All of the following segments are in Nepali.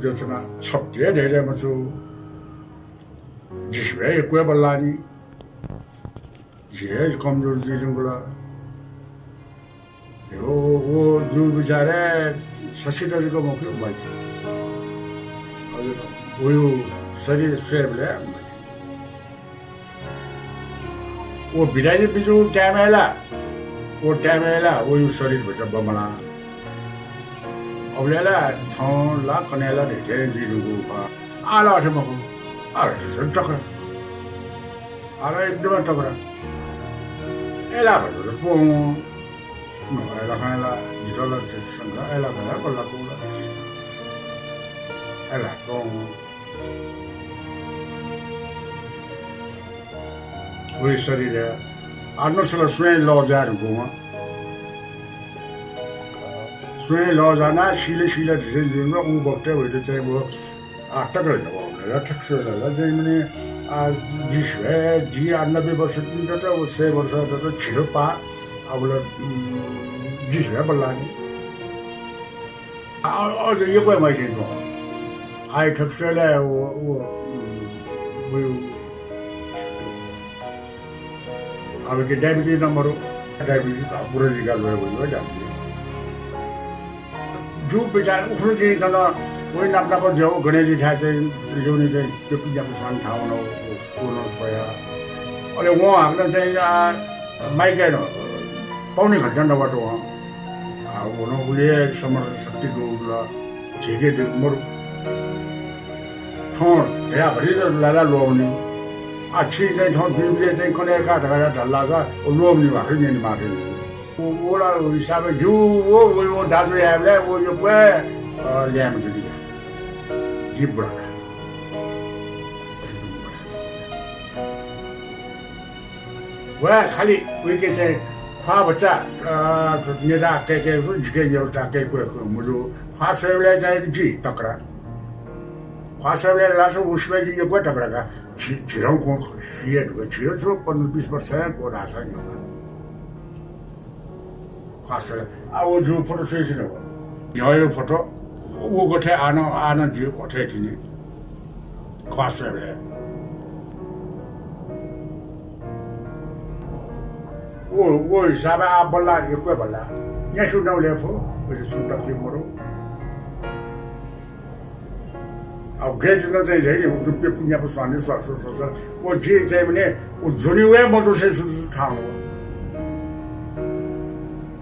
저스나 섭제 되려면서 지시에 꿰발라니 ये कमजोर चीजों को ला वो जो बेचारे शशि जी को मौके माइक वो शरीर स्वेब ले वो बिराजी बिजू टाइम आला वो शरीर बचा बमला अब लेला थों ला कनेला देते चीजों को आला थे मको आला तो चक्र आला एकदम चक्र Ela pues pum no ela ditola sanga ela bala con la cola ela con oui sarile arno sala suen loja ko suen loja na shile de no u bokte we de chai bo a takra jawab la takse la jaimne आज जी 98 वर्ष त उसै वर्ष त छिरो पा अब जी बल्ला नि अझ यो कोही मान्छे छ आइ ठक्सले वो अब के डायबिटीज नम्बर डायबिटीज त पुरै जिगा भयो डायबिटीज जो बेचारा उफ्रो जे त वही नाप्ना पर जो गणेश ठा चाहिँ ल्याउने चाहिँ त्यो पिजाको सान ठाउँ न स्कुल सोया अहिले उहाँ हाम्रो चाहिँ माइकै न पाउने घन्टा नबाट उहाँ हुन उसले समर्थ शक्ति डोला झिके मरु ठाउँ धेरैभरि चाहिँ लाला लोउने अच्छी चाहिँ ठाउँ दुई बजे चाहिँ कने काट ढल्ला छ लोग्ने भएको नि माथि ओला हिसाबले जिउ वो दाजु आएला वो यो ल्याएम चाहिँ जी बुरा वह खाली उनके चाहे ख्वा बच्चा नेता के जिके एउटा के मुझे ख्वा सेवले चाहे जी तकरा ख्वा सेवले लासो उसमें जी ये कोई तकरा का छिरों को ये छिरों जो 15-20% को रासा नहीं होगा ख्वा सेवले वो जो फोटो सेशन हो ये फोटो वो गठे आना जी उठे थी नहीं ख्वास है वो हिसाब है आप बल्ला ये कोई बल्ला ये शुद्ध ना ले फो वैसे शुद्ध तकलीफ मरो अब गेट ना चाहिए रहेगी वो तो पे पुण्य पर स्वामी स्वास्थ्य वो जी चाहिए मने वो जोनी हुए मजो से शुद्ध ठाम हो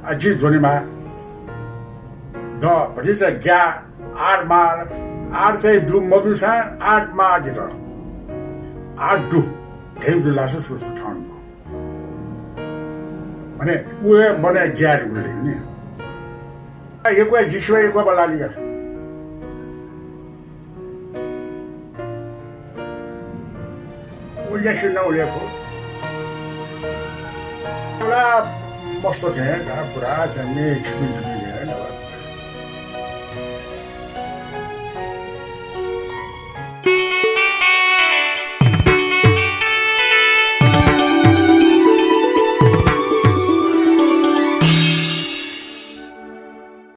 अजी जोनी मार दो पति से क्या आठ चाहिँ डु मबिसा 8 मा दिट 8 डु धेउ जुलास सुसु ठाउँ भने उहे बने ग्यार गुले नि यो कोही जिसो यो कोही बला लिगा उले सिना उले को ला मस्तो थे पुरा चाहिँ नि छिमिन